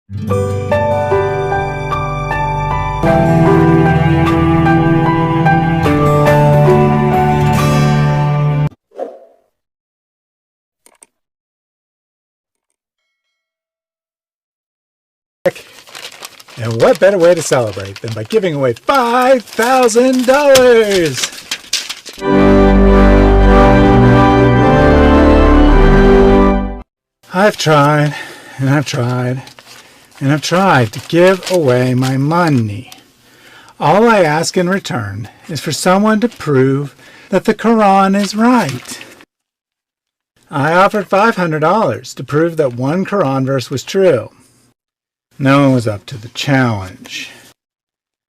And what better way to celebrate than by giving away $5,000? I've tried, and I've tried, and I've tried to give away my money. All I ask in return is for someone to prove that the Quran is right. I offered $500 to prove that one Quran verse was true. No one was up to the challenge.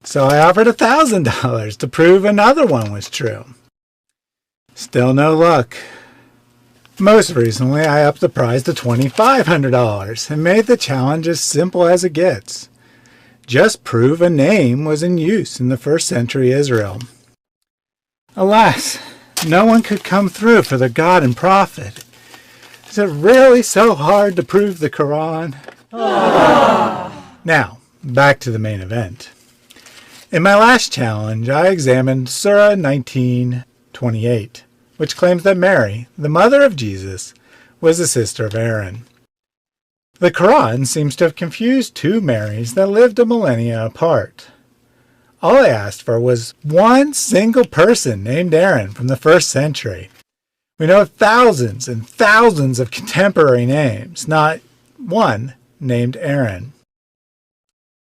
So I offered $1,000 to prove another one was true. Still no luck. Most recently, I upped the price to $2,500 and made the challenge as simple as it gets. Just prove a name was in use in the first century Israel. Alas, no one could come through for the God and Prophet. Is it really so hard to prove the Quran? Now, back to the main event. In my last challenge, I examined Surah 19:28, which claims that Mary, the mother of Jesus, was the sister of Aaron. The Quran seems to have confused two Marys that lived a millennia apart. All I asked for was one single person named Aaron from the first century. We know thousands and thousands of contemporary names, not one named Aaron.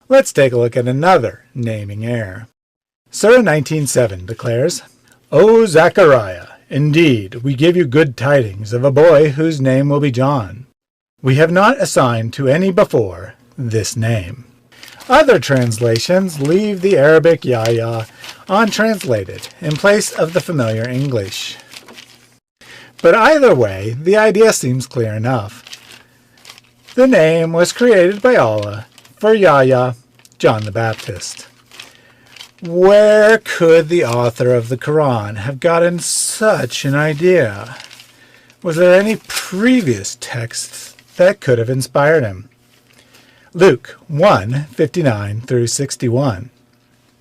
Let's take a look at another naming heir. Surah 19:7 declares, O Zechariah, indeed, we give you good tidings of a boy whose name will be John. We have not assigned to any before this name. Other translations leave the Arabic Yahya untranslated in place of the familiar English. But either way, the idea seems clear enough. The name was created by Allah for Yahya, John the Baptist. Where could the author of the Quran have gotten such an idea? Was there any previous text that could have inspired him? Luke 1:59 through 61.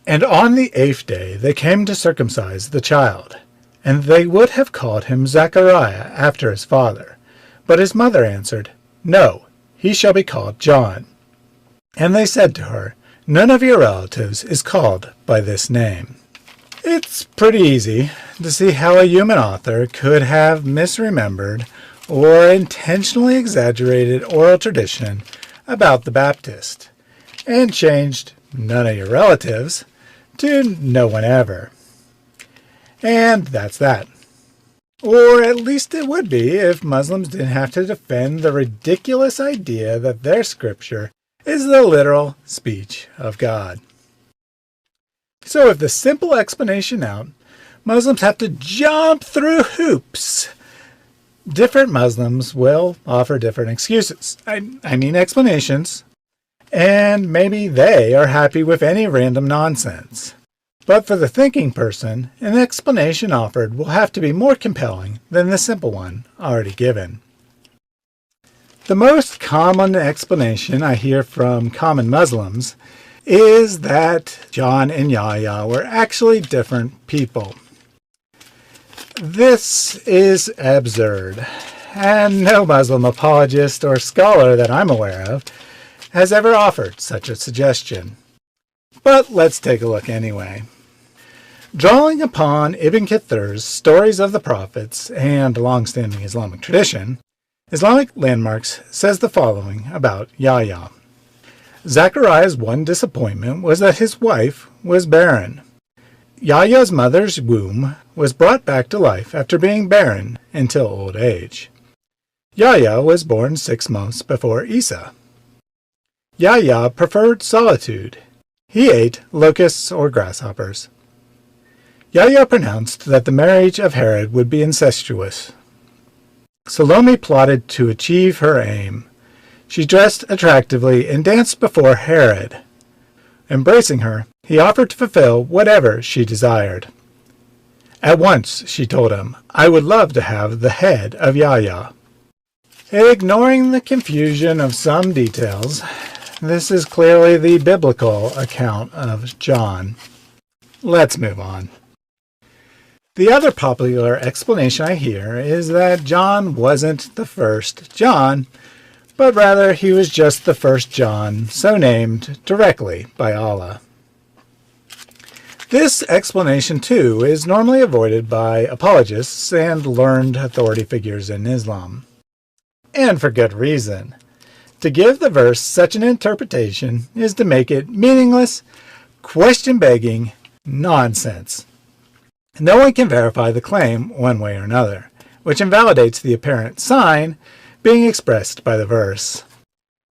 And on the 8th day they came to circumcise the child, and they would have called him Zechariah after his father. But his mother answered, No, he shall be called John. And they said to her, None of your relatives is called by this name. It's pretty easy to see how a human author could have misremembered or intentionally exaggerated oral tradition about the Baptist, and changed none of your relatives to no one ever. And that's that. Or at least it would be if Muslims didn't have to defend the ridiculous idea that their scripture is the literal speech of God. So with the simple explanation out, Muslims have to jump through hoops. Different Muslims will offer different excuses. I mean explanations. And maybe they are happy with any random nonsense. But for the thinking person, an explanation offered will have to be more compelling than the simple one already given. The most common explanation I hear from common Muslims is that John and Yahya were actually different people. This is absurd, and no Muslim apologist or scholar that I'm aware of has ever offered such a suggestion. But let's take a look anyway. Drawing upon Ibn Kathir's Stories of the Prophets and long-standing Islamic tradition, Islamic Landmarks says the following about Yahya. Zechariah's one disappointment was that his wife was barren. Yahya's mother's womb was brought back to life after being barren until old age. Yahya was born 6 months before Isa. Yahya preferred solitude. He ate locusts or grasshoppers. Yahya pronounced that the marriage of Herod would be incestuous. Salome plotted to achieve her aim. She dressed attractively and danced before Herod. Embracing her, he offered to fulfill whatever she desired. At once, she told him, I would love to have the head of Yahya. Ignoring the confusion of some details, This is clearly the biblical account of John. Let's move on. The other popular explanation I hear is that John wasn't the first John, but rather he was just the first John, so named directly by Allah. This explanation, too, is normally avoided by apologists and learned authority figures in Islam. And for good reason. To give the verse such an interpretation is to make it meaningless, question-begging nonsense. No one can verify the claim one way or another, which invalidates the apparent sign being expressed by the verse.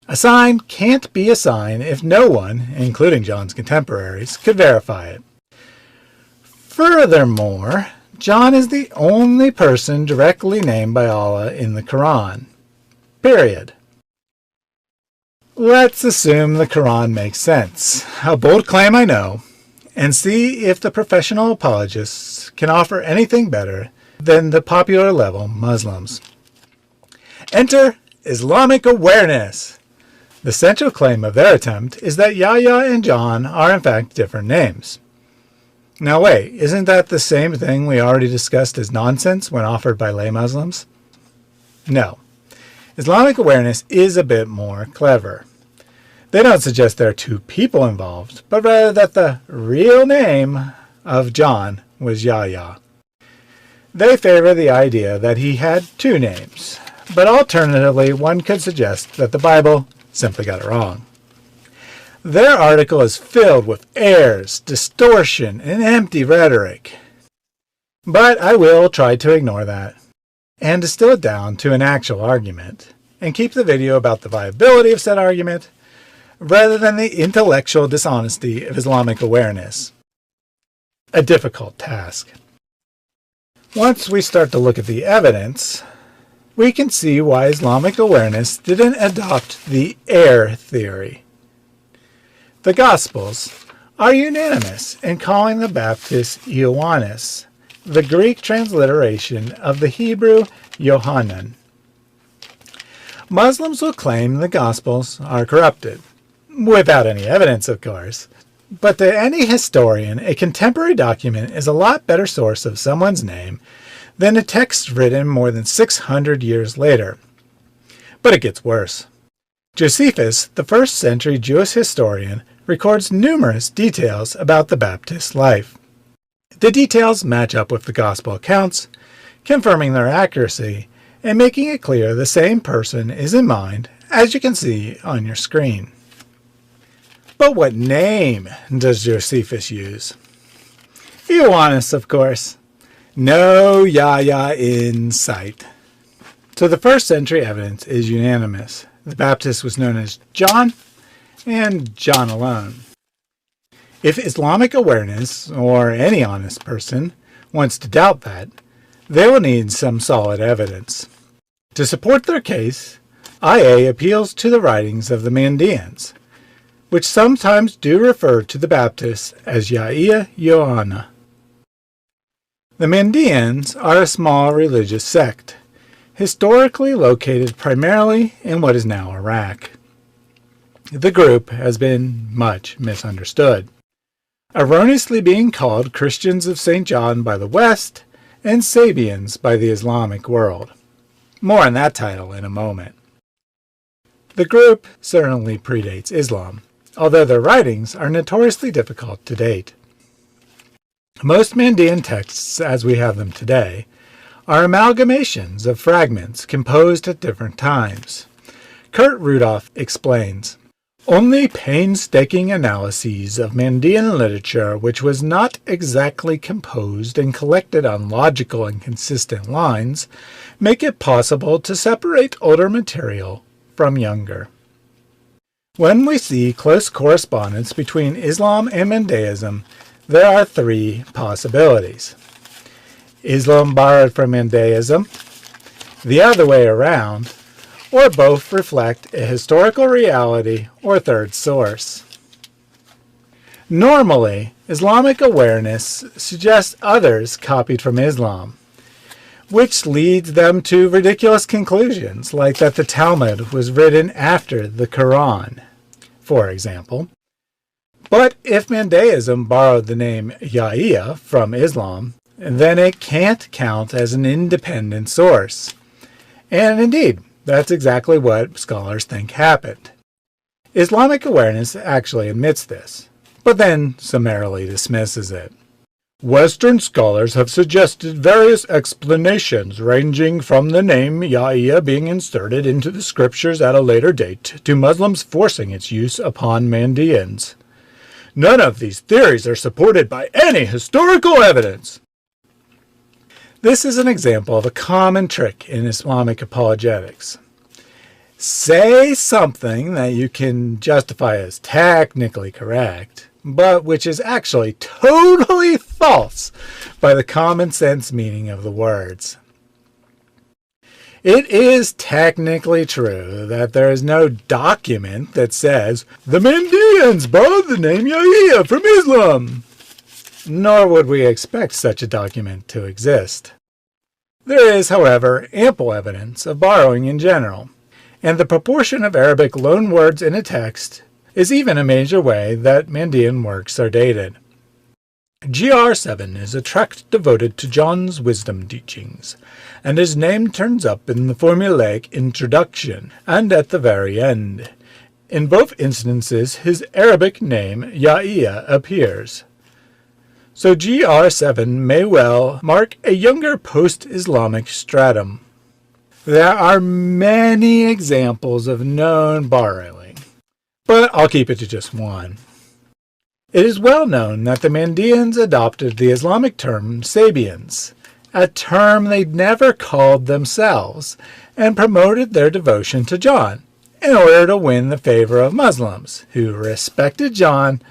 A sign can't be a sign if no one, including John's contemporaries, could verify it. Furthermore, John is the only person directly named by Allah in the Quran. Period. Let's assume the Quran makes sense. A bold claim, I know, and see if the professional apologists can offer anything better than the popular level Muslims. Enter Islamic awareness. The central claim of their attempt is that Yahya and John are in fact different names. Now wait, isn't that the same thing we already discussed as nonsense when offered by lay Muslims? No. Islamic awareness is a bit more clever. They don't suggest there are two people involved, but rather that the real name of John was Yahya. They favor the idea that he had two names, but alternatively one could suggest that the Bible simply got it wrong. Their article is filled with errors, distortion, and empty rhetoric. But I will try to ignore that and distill it down to an actual argument, and keep the video about the viability of said argument, rather than the intellectual dishonesty of Islamic awareness. A difficult task. Once we start to look at the evidence, we can see why Islamic awareness didn't adopt the error theory. The Gospels are unanimous in calling the Baptist Ioannis, the Greek transliteration of the Hebrew Yohanan. Muslims will claim the Gospels are corrupted, without any evidence, of course. But to any historian, a contemporary document is a lot better source of someone's name than a text written more than 600 years later. But it gets worse. Josephus, the first-century Jewish historian, records numerous details about the Baptist's life. The details match up with the Gospel accounts, confirming their accuracy and making it clear the same person is in mind, as you can see on your screen. But what name does Josephus use? Ioannis, of course. No Yahya in sight. So the first century evidence is unanimous. The Baptist was known as John, and John alone. If Islamic awareness, or any honest person, wants to doubt that, they will need some solid evidence. To support their case, IA appeals to the writings of the Mandeans, which sometimes do refer to the Baptists as Yahya Yohanna. The Mandeans are a small religious sect, historically located primarily in what is now Iraq. The group has been much misunderstood, erroneously being called Christians of St. John by the West and Sabians by the Islamic world. More on that title in a moment. The group certainly predates Islam, although their writings are notoriously difficult to date. Most Mandean texts, as we have them today, are amalgamations of fragments composed at different times. Kurt Rudolph explains, "Only painstaking analyses of Mandean literature which was not exactly composed and collected on logical and consistent lines make it possible to separate older material from younger." When we see close correspondence between Islam and Mandaism, there are three possibilities. Islam borrowed from Mandaism, the other way around, or both reflect a historical reality or third source. Normally, Islamic awareness suggests others copied from Islam, which leads them to ridiculous conclusions, like that the Talmud was written after the Quran. for example. But if Mandaism borrowed the name Yahya from Islam, then it can't count as an independent source. And indeed, that's exactly what scholars think happened. Islamic awareness actually admits this, but then summarily dismisses it. Western scholars have suggested various explanations ranging from the name Yahya being inserted into the scriptures at a later date to Muslims forcing its use upon Mandaeans. None of these theories are supported by any historical evidence. This is an example of a common trick in Islamic apologetics. Say something that you can justify as technically correct, but which is actually totally false by the common sense meaning of the words. It is technically true that there is no document that says, "The Mandaeans borrowed the name Yahya from Islam," nor would we expect such a document to exist. There is, however, ample evidence of borrowing in general, and the proportion of Arabic loanwords in a text is even a major way that Mandaean works are dated. GR7 is a tract devoted to John's wisdom teachings, and his name turns up in the formulaic introduction and at the very end. In both instances, his Arabic name Yahya appears. So GR7 may well mark a younger post-Islamic stratum. There are many examples of known borrowing, but I'll keep it to just one. It is well known that the Mandaeans adopted the Islamic term Sabians, a term they never called themselves, and promoted their devotion to John in order to win the favor of Muslims who respected John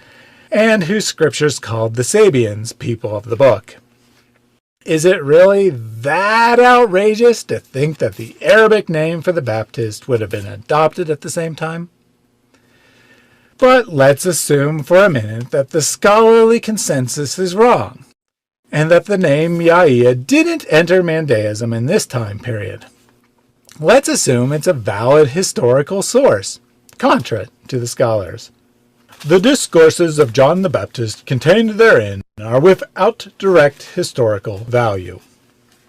and whose scriptures called the Sabians people of the book. Is it really that outrageous to think that the Arabic name for the Baptist would have been adopted at the same time? But let's assume for a minute that the scholarly consensus is wrong, and that the name Yahya didn't enter Mandaeism in this time period. Let's assume it's a valid historical source, contra to the scholars. The discourses of John the Baptist contained therein are without direct historical value.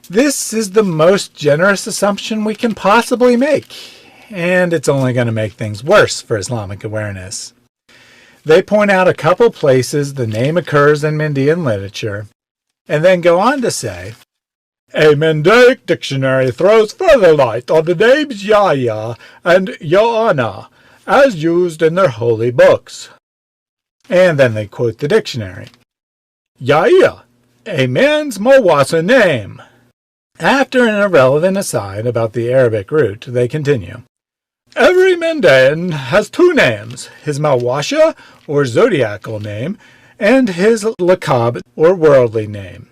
This is the most generous assumption we can possibly make, and it's only going to make things worse for Islamic awareness. They point out a couple places the name occurs in Mandaean literature, and then go on to say, "A Mandaic dictionary throws further light on the names Yahya and Joanna as used in their holy books." And then they quote the dictionary. Yahya, a man's Mawasa name. After an irrelevant aside about the Arabic root, they continue. Every Mandaean has two names, his Mawasha, or zodiacal name, and his Lakab, or worldly name.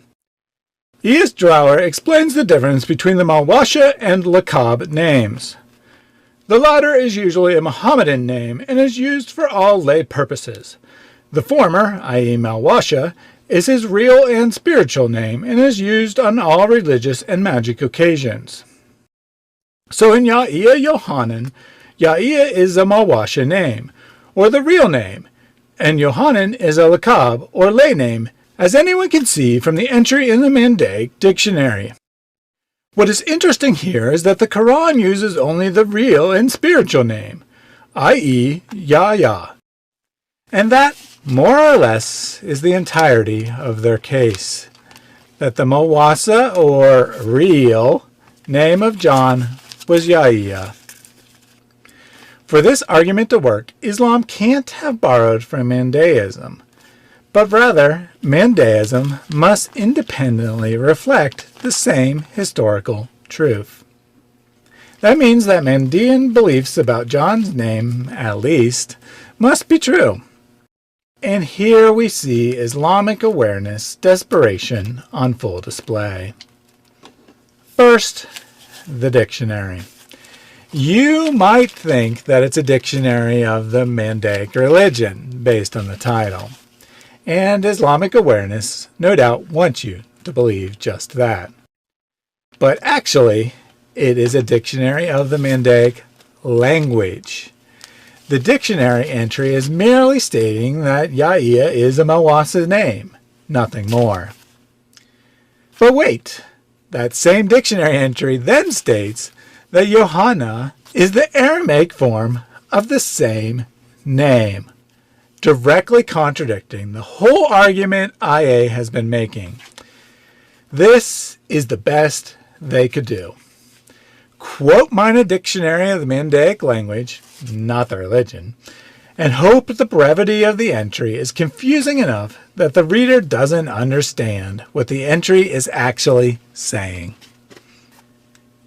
E.S. Drower explains the difference between the Mawasha and Lakab names. The latter is usually a Mohammedan name and is used for all lay purposes. The former, i.e. Mawasha, is his real and spiritual name and is used on all religious and magic occasions. So in Yahya Yohanan, Yahya is a Mawasha name, or the real name, and Yohanan is a Lakab, or lay name, as anyone can see from the entry in the Mandaic dictionary. What is interesting here is that the Quran uses only the real and spiritual name, i.e. Yahya. And that, more or less, is the entirety of their case, that the Mawasa, or real, name of John was Yahya. For this argument to work, Islam can't have borrowed from Mandaeism, but rather, Mandaeism must independently reflect the same historical truth. That means that Mandaean beliefs about John's name, at least, must be true. And here we see Islamic awareness desperation on full display. First, the dictionary. You might think that it's a dictionary of the Mandaic religion, based on the title. And Islamic awareness no doubt wants you to believe just that. But actually, it is a dictionary of the Mandaic language. The dictionary entry is merely stating that Yaia is a Mawasa name, nothing more. But wait, that same dictionary entry then states that Johanna is the Aramaic form of the same name, directly contradicting the whole argument IA has been making. This is the best they could do. Quote mine a dictionary of the Mandaic language, not the religion, and hope the brevity of the entry is confusing enough that the reader doesn't understand what the entry is actually saying.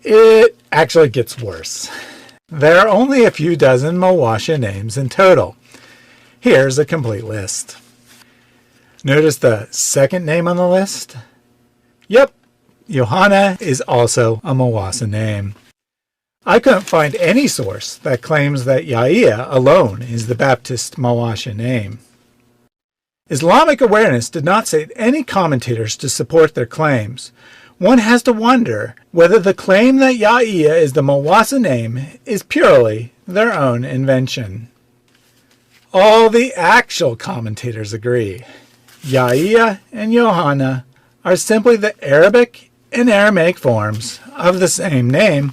It actually gets worse. There are only a few dozen Mawasha names in total. Here's a complete list. Notice the second name on the list? Yep, Johanna is also a Mawasa name. I couldn't find any source that claims that Yaia alone is the Baptist Mawasha name. Islamic Awareness did not cite any commentators to support their claims. One has to wonder whether the claim that Yaia is the Mawasa name is purely their own invention. All the actual commentators agree. Yaia and Johanna are simply the Arabic and Aramaic forms of the same name,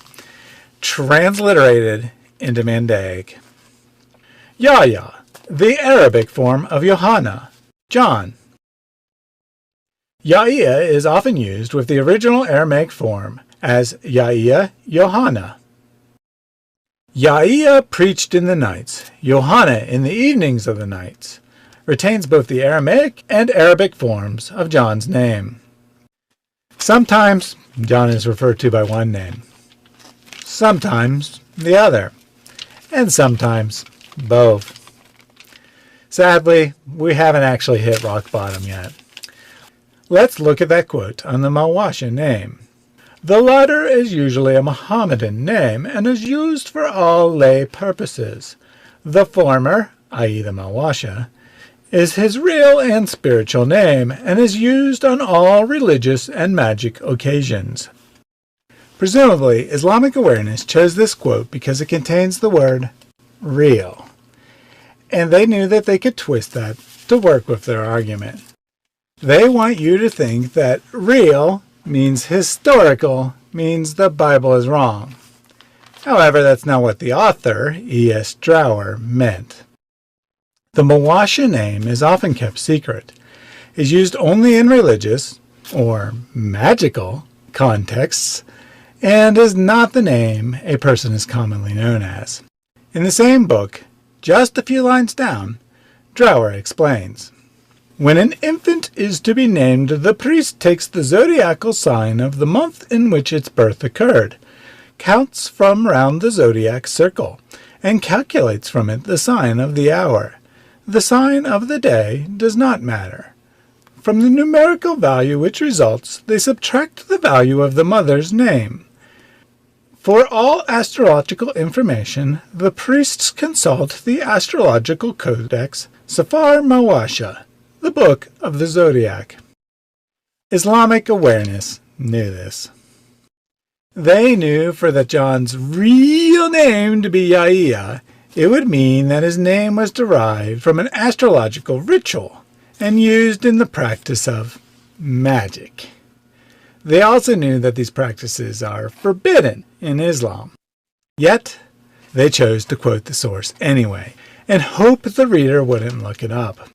transliterated into Mandaic. Yahya, the Arabic form of Johanna, John. Yaia is often used with the original Aramaic form as Yaia Johanna. Yaia preached in the nights, Johanna in the evenings of the nights, retains both the Aramaic and Arabic forms of John's name. Sometimes John is referred to by one name, sometimes the other, and sometimes both. Sadly, we haven't actually hit rock bottom yet. Let's look at that quote on the Mawasha name. The latter is usually a Mohammedan name and is used for all lay purposes. The former, i.e. the Mawasha, is his real and spiritual name and is used on all religious and magic occasions. Presumably, Islamic Awareness chose this quote because it contains the word real, and they knew that they could twist that to work with their argument. They want you to think that real means historical, means the Bible is wrong. However, that's not what the author, E.S. Drower, meant. The Mawasha name is often kept secret, is used only in religious, or magical, contexts, and is not the name a person is commonly known as. In the same book, just a few lines down, Drower explains, when an infant is to be named, the priest takes the zodiacal sign of the month in which its birth occurred, counts from round the zodiac circle, and calculates from it the sign of the hour. The sign of the day does not matter. From the numerical value which results, they subtract the value of the mother's name. For all astrological information, the priests consult the astrological codex Safar Mawasha, the book of the zodiac. Islamic Awareness knew this. They knew for that John's real name to be Yaia, it would mean that his name was derived from an astrological ritual and used in the practice of magic. They also knew that these practices are forbidden in Islam. Yet, they chose to quote the source anyway, and hope the reader wouldn't look it up.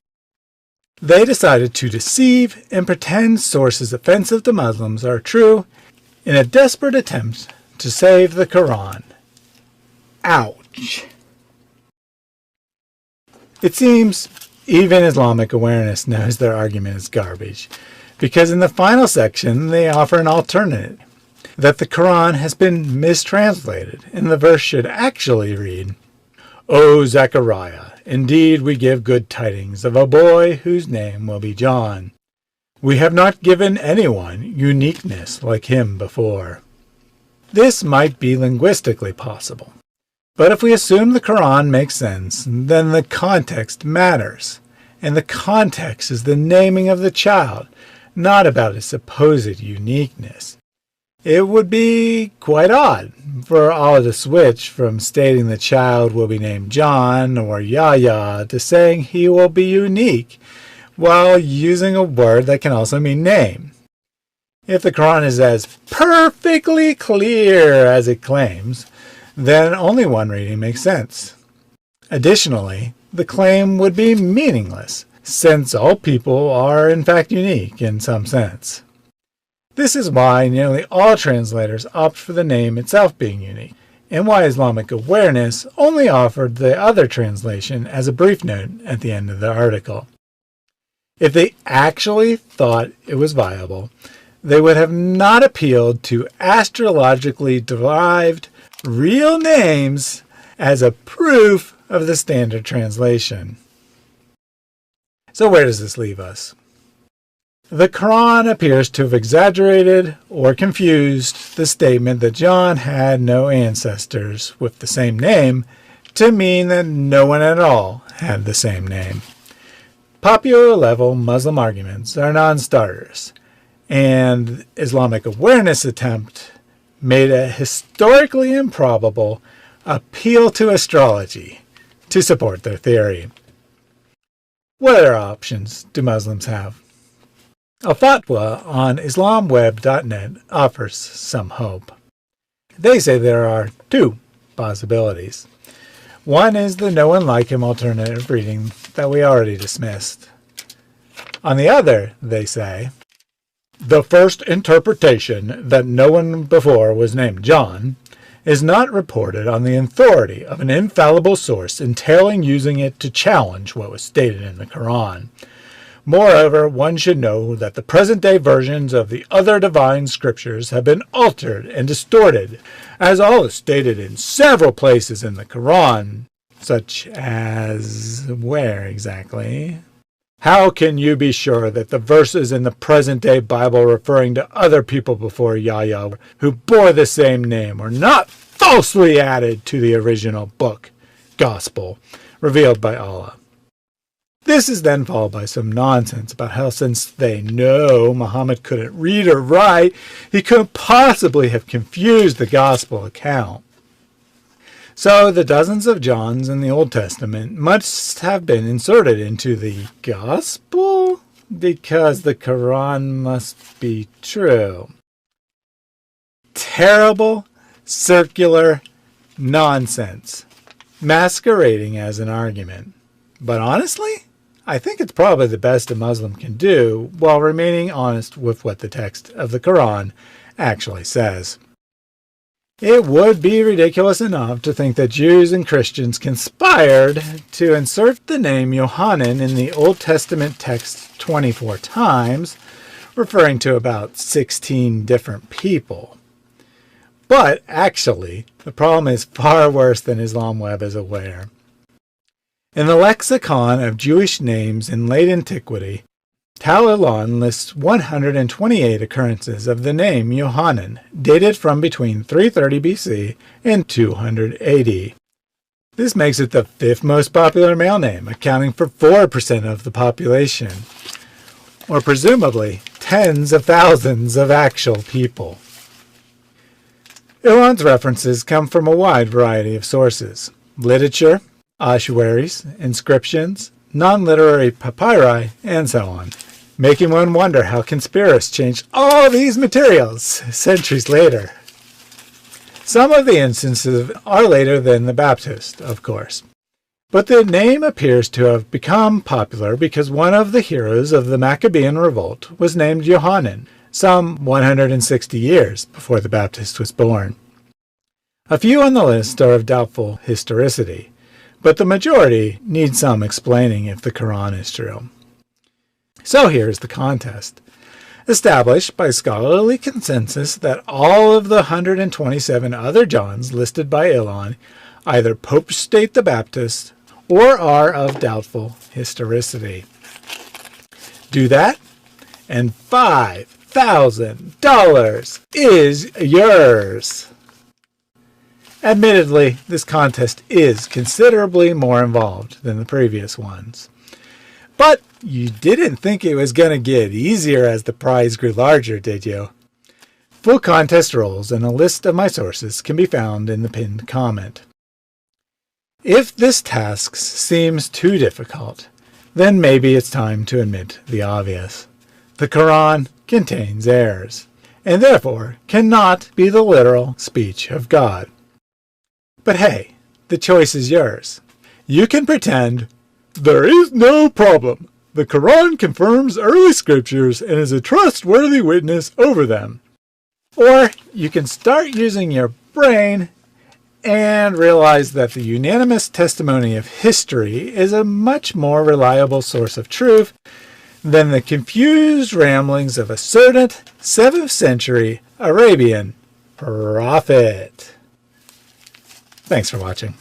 They decided to deceive and pretend sources offensive to Muslims are true in a desperate attempt to save the Quran. Ouch! It seems even Islamic Awareness knows their argument is garbage, because in the final section they offer an alternative, that the Quran has been mistranslated, and the verse should actually read, O Zechariah, indeed we give good tidings of a boy whose name will be John. We have not given anyone uniqueness like him before. This might be linguistically possible, but if we assume the Quran makes sense, then the context matters, and the context is the naming of the child, not about his supposed uniqueness. It would be quite odd for Allah to switch from stating the child will be named John or Yahya to saying he will be unique, while using a word that can also mean name. If the Quran is as perfectly clear as it claims, then only one reading makes sense. Additionally, the claim would be meaningless, since all people are in fact unique in some sense. This is why nearly all translators opt for the name itself being unique, and why Islamic Awareness only offered the other translation as a brief note at the end of the article. If they actually thought it was viable, they would have not appealed to astrologically derived real names as a proof of the standard translation. So where does this leave us? The Quran appears to have exaggerated or confused the statement that John had no ancestors with the same name to mean that no one at all had the same name. Popular level Muslim arguments are non-starters, and Islamic Awareness attempt made a historically improbable appeal to astrology to support their theory. What other options do Muslims have? A fatwa on islamweb.net offers some hope. They say there are two possibilities. One is the no one like him alternative reading that we already dismissed. On the other, they say, the first interpretation that no one before was named John is not reported on the authority of an infallible source entailing using it to challenge what was stated in the Quran. Moreover, one should know that the present-day versions of the other divine scriptures have been altered and distorted, as all is stated in several places in the Quran, such as where exactly? How can you be sure that the verses in the present-day Bible referring to other people before Yahya who bore the same name were not falsely added to the original book, gospel, revealed by Allah? This is then followed by some nonsense about how since they know Muhammad couldn't read or write, he couldn't possibly have confused the gospel account. So the dozens of Johns in the Old Testament must have been inserted into the gospel because the Quran must be true. Terrible, circular nonsense, masquerading as an argument. But honestly, I think it's probably the best a Muslim can do while remaining honest with what the text of the Quran actually says. It would be ridiculous enough to think that Jews and Christians conspired to insert the name Yohanan in the Old Testament text 24 times, referring to about 16 different people. But actually, the problem is far worse than Islamweb is aware. In the lexicon of Jewish names in late antiquity, Tal Ilan lists 128 occurrences of the name Yohanan, dated from between 330 BC and 200 AD. This makes it the fifth most popular male name, accounting for 4% of the population, or presumably tens of thousands of actual people. Ilan's references come from a wide variety of sources: literature, ossuaries, inscriptions, non-literary papyri, and so on, making one wonder how conspiracists changed all these materials centuries later. Some of the instances are later than the Baptist, of course, but the name appears to have become popular because one of the heroes of the Maccabean revolt was named Yohanan, some 160 years before the Baptist was born. A few on the list are of doubtful historicity, but the majority need some explaining if the Quran is true. So here's the contest. Established by scholarly consensus that all of the 127 other Johns listed by Ilan either post-date the Baptist or are of doubtful historicity. Do that, and $5,000 is yours. Admittedly, this contest is considerably more involved than the previous ones. But you didn't think it was going to get easier as the prize grew larger, did you? Full contest rules and a list of my sources can be found in the pinned comment. If this task seems too difficult, then maybe it's time to admit the obvious. The Quran contains errors, and therefore cannot be the literal speech of God. But hey, the choice is yours. You can pretend there is no problem. The Quran confirms early scriptures and is a trustworthy witness over them. Or you can start using your brain and realize that the unanimous testimony of history is a much more reliable source of truth than the confused ramblings of a certain 7th century Arabian prophet. Thanks for watching.